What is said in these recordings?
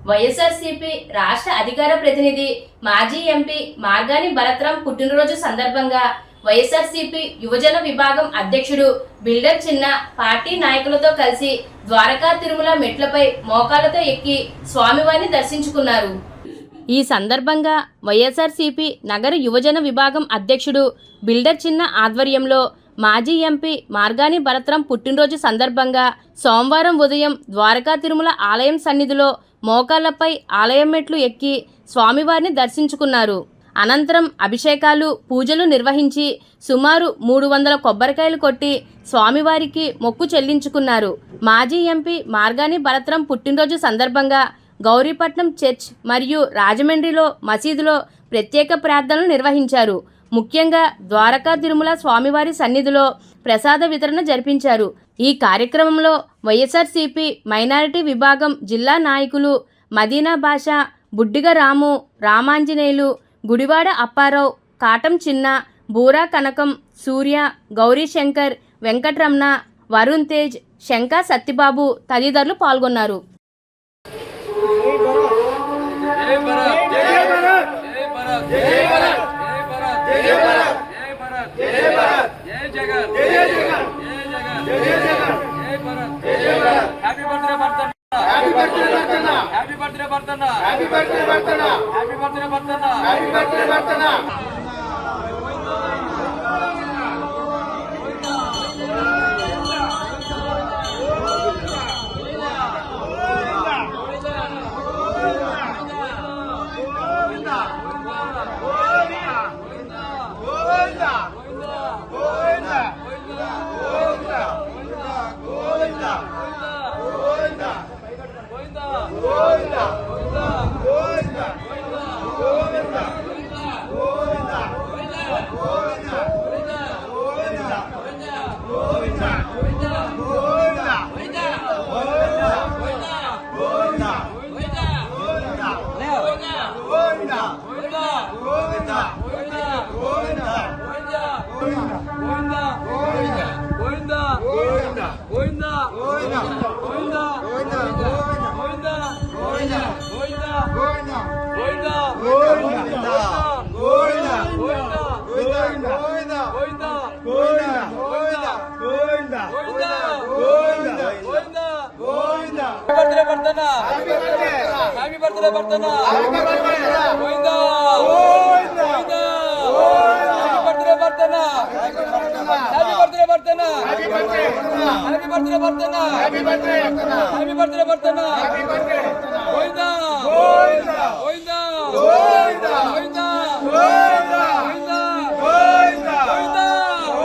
వైఎస్ఆర్సీపీ రాష్ట్ర అధికార ప్రతినిధి మాజీ ఎంపీ మార్గాని భరత్రాం పుట్టినరోజు సందర్భంగా వైఎస్ఆర్సీపీ యువజన విభాగం అధ్యక్షుడు బిల్డర్ చిన్న పార్టీ నాయకులతో కలిసి ద్వారకా తిరుమల మెట్లపై మోకాళ్లతో ఎక్కి స్వామివారిని దర్శించుకున్నారు. ఈ సందర్భంగా వైఎస్ఆర్సీపీ నగర యువజన విభాగం అధ్యక్షుడు బిల్డర్ చిన్న ఆధ్వర్యంలో మాజీ ఎంపీ మార్గాని భరత్రాం పుట్టినరోజు సందర్భంగా సోమవారం ఉదయం ద్వారకా తిరుమల ఆలయం సన్నిధిలో మోకాళ్లపై ఆలయం మెట్లు ఎక్కి స్వామివారిని దర్శించుకున్నారు. అనంతరం అభిషేకాలు, పూజలు నిర్వహించి సుమారు 300 కొబ్బరికాయలు కొట్టి స్వామివారికి మొక్కు చెల్లించుకున్నారు. మాజీ ఎంపీ మార్గాని భరత్రాం పుట్టినరోజు సందర్భంగా గౌరీపట్నం చర్చ్ మరియు రాజమండ్రిలో మసీదులో ప్రత్యేక ప్రార్థనలు నిర్వహించారు. ముఖ్యంగా ద్వారకా తిరుమల స్వామివారి సన్నిధిలో ప్రసాద వితరణ జరిపించారు. ఈ కార్యక్రమంలో వైఎస్ఆర్సీపీ మైనారిటీ విభాగం జిల్లా నాయకులు మదీనా బాషా, బుడ్డిగ రాము, రామాంజనేయులు, గుడివాడ అప్పారావు, కాటం చిన్న, బూరా కనకం, సూర్య, గౌరీశంకర్, వెంకటరమణ, వరుణ్ తేజ్, శంకా సత్యబాబు తదితరులు పాల్గొన్నారు.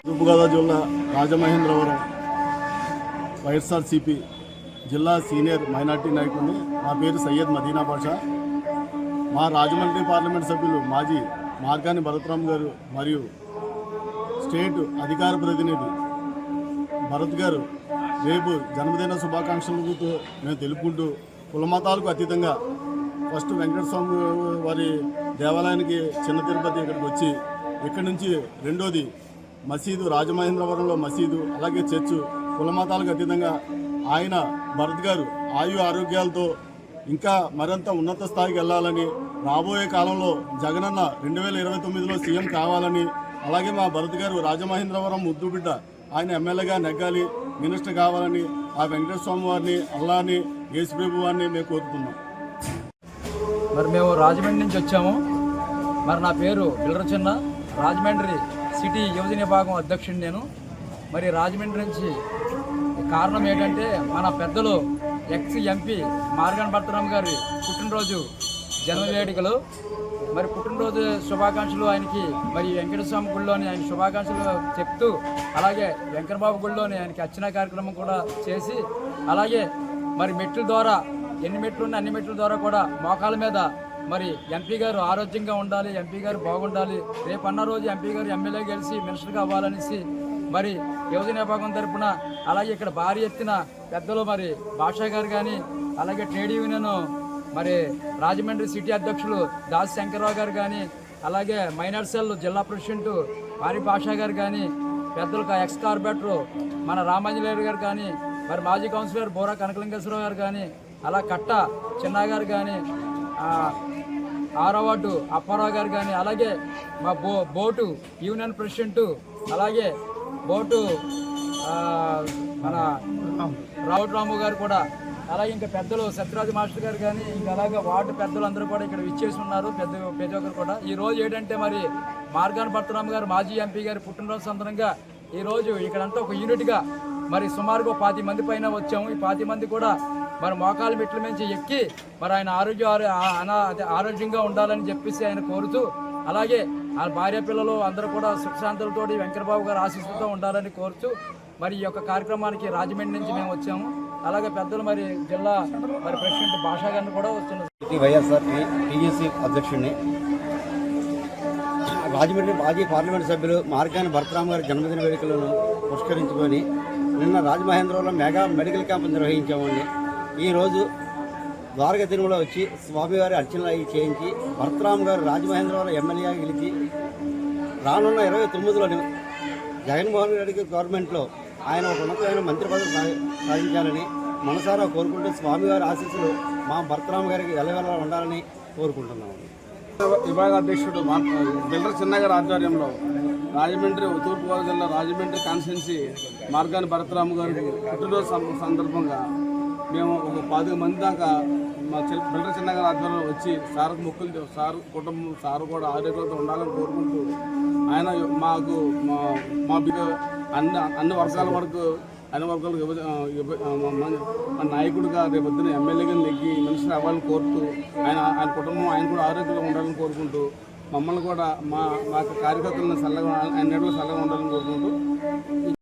తూర్పుగోదావరి జిల్లా రాజమహేంద్రవరం వైఎస్ఆర్సీపీ జిల్లా సీనియర్ మైనార్టీ నాయకుడిని. నా పేరు సయ్యద్ మదీనా బాషా. మా రాజమండ్రి పార్లమెంట్ సభ్యులు మాజీ మార్గాని భరత్రాం గారు మరియు స్టేట్ అధికార ప్రతినిధి భరత్ గారు రేపు జన్మదిన శుభాకాంక్షలతో మేము తెలుపుకుంటూ కులమతాలకు అతీతంగా ఫస్ట్ వెంకటస్వామి వారి దేవాలయానికి చిన్న తిరుపతి ఇక్కడికి వచ్చి ఇక్కడి నుంచి రెండోది మసీదు, రాజమహేంద్రవరంలో మసీదు, అలాగే చర్చు, కులమతాలకు అతీతంగా ఆయన భరత్ గారు ఆయు ఆరోగ్యాలతో ఇంకా మరింత ఉన్నత స్థాయికి వెళ్ళాలని, రాబోయే కాలంలో జగనన్న 2029లో సీఎం కావాలని, అలాగే మా భరత్ గారు రాజమహేంద్రవరం ముద్దు బిడ్డ ఆయన ఎమ్మెల్యేగా నెగ్గాలి, మినిస్టర్ కావాలని ఆ వెంకటేశ్వర స్వామి వారిని, అల్లాని, యేసుప్రభు వారిని మేము కోరుతున్నాం. మరి మేము రాజమండ్రి నుంచి వచ్చాము. మరి నా పేరు బిల్డర్ చిన్న, రాజమండ్రి సిటీ యువజన విభాగం అధ్యక్షుడు నేను. మరి రాజమండ్రి నుంచి కారణం ఏంటంటే మన పెద్దలు ఎక్స్ ఎంపీ మార్గాని భరత్రాం గారి పుట్టినరోజు జన్మ వేడుకలు. మరి పుట్టినరోజు శుభాకాంక్షలు ఆయనకి మరి వెంకటస్వామి గుడిలోని ఆయన శుభాకాంక్షలు చెప్తూ, అలాగే వెంకటబాబు గుడిలోని ఆయనకి అర్చనా కార్యక్రమం కూడా చేసి, అలాగే మరి మెట్ల ద్వారా ఎన్ని మెట్లు ఉన్నాయి అన్ని మెట్ల ద్వారా కూడా మోకాల మీద మరి ఎంపీ గారు ఆరోగ్యంగా ఉండాలి, ఎంపీ గారు బాగుండాలి, రేపు అన్న రోజు ఎంపీ గారు ఎమ్మెల్యే గెలిచి మినిస్టర్గా అవ్వాలనేసి మరి యువజన విభాగం తరఫున, అలాగే ఇక్కడ భారీ ఎత్తున పెద్దలు మరి భాషా గారు కానీ, అలాగే ట్రేడ్ యూనియన్ మరి రాజమండ్రి సిటీ అధ్యక్షులు దాస్ శంకర్రావు గారు కానీ, అలాగే మైనార్ సెల్ జిల్లా ప్రెసిడెంట్ వారి భాషా గారు కానీ, పెద్దలకు ఎక్స్ కార్పొరేటర్ మన రామాంజనేయులు గారు కానీ, మరి మాజీ కౌన్సిలర్ బోరా కనకలింగేశ్వరరావు గారు కానీ, అలా కట్ట చిన్న గారు కానీ, ఆరో వార్డు అప్పారావు గారు కానీ, అలాగే మా బోటు యూనియన్ ప్రెసిడెంట్, అలాగే బోటు మన రావు గారు కూడా, అలాగే ఇంకా పెద్దలు సత్యరాజు మాస్టర్ గారు కానీ, ఇంకా అలాగే వార్డు పెద్దలు అందరూ కూడా ఇక్కడ విచ్చేసి ఉన్నారు. ప్రతి ఒక్కరు కూడా ఈరోజు ఏంటంటే మరి మార్గాని భరతరామ్ గారు మాజీ ఎంపీ గారి పుట్టినరోజు సందర్భంగా ఈరోజు ఇక్కడంతా ఒక యూనిట్గా మరి సుమారుగా 10 మంది పైన వచ్చాము. ఈ 10 మంది కూడా మరి మోకాలు మెట్ల నుంచి ఎక్కి మరి ఆయన ఆరోగ్యంగా ఉండాలని చెప్పేసి ఆయన కోరుతూ, అలాగే ఆ భార్య పిల్లలు అందరూ కూడా సుఖశాంతులతో వెంకటబాబు గారు ఆశీస్సులతో ఉండాలని కోరుతూ మరి ఈ యొక్క కార్యక్రమానికి రాజమండ్రి నుంచి మేము వచ్చాము. అలాగే పెద్దలు మరి జిల్లా మరి ప్రెసిడెంట్ భాషా గారిని కూడా వస్తున్నారు. వైఎస్ఆర్ టీయూసీ అధ్యక్షుడిని. రాజమండ్రి మాజీ పార్లమెంట్ సభ్యులు మార్గాని భరతరామ్ గారి జన్మదిన వేడుకలను పురస్కరించుకొని నిన్న రాజమహేంద్రవరంలో మెగా మెడికల్ క్యాంప్ నిర్వహించామండి. ఈరోజు ద్వారకా తిరుమల వచ్చి స్వామివారి అర్చనలు చేయించి భరతరామ్ గారు రాజమహేంద్రవరం ఎమ్మెల్యేగా గెలిచి రానున్న 29లో జగన్మోహన్ రెడ్డి గవర్నమెంట్లో ఆయన ఒక ఉన్నతమైన మంత్రి పదవి సాధించాలని మనసారా కోరుకుంటూ స్వామివారి ఆశీస్సులు మా భరతరామ్ గారికి ఎల్లవెల్లా ఉండాలని కోరుకుంటున్నాము. విభాగ అధ్యక్షుడు బిల్డర్ చిన్నగారి ఆధ్వర్యంలో రాజమండ్రి తూర్పుగోదావరి జిల్లా రాజమండ్రి కాన్స్టిట్యున్సీ మార్గాని భరతరామ్ గారి పుట్టినరోజు సందర్భంగా మేము ఒక 10 మంది దాకా మా బిల్డర్ చిన్నగారి ఆధ్వర్యంలో వచ్చి సార్కు మొక్కులు, సార్ కుటుంబం సార్ కూడా ఆరోగ్యంతో ఉండాలని కోరుకుంటూ ఆయన మాకు మా అన్ని వర్గాల వరకు అన్ని వర్గాలకు మన నాయకుడిగా రేపొద్దున ఎమ్మెల్యేగా నెగ్గి మినిస్టర్ అవ్వాలని కోరుతూ ఆయన కుటుంబం ఆయన కూడా ఆరోగ్యంగా ఉండాలని కోరుకుంటూ మమ్మల్ని కూడా మా కార్యకర్తలను చల్లగా ఆయన నీడలో చల్లగా ఉండాలని కోరుకుంటూ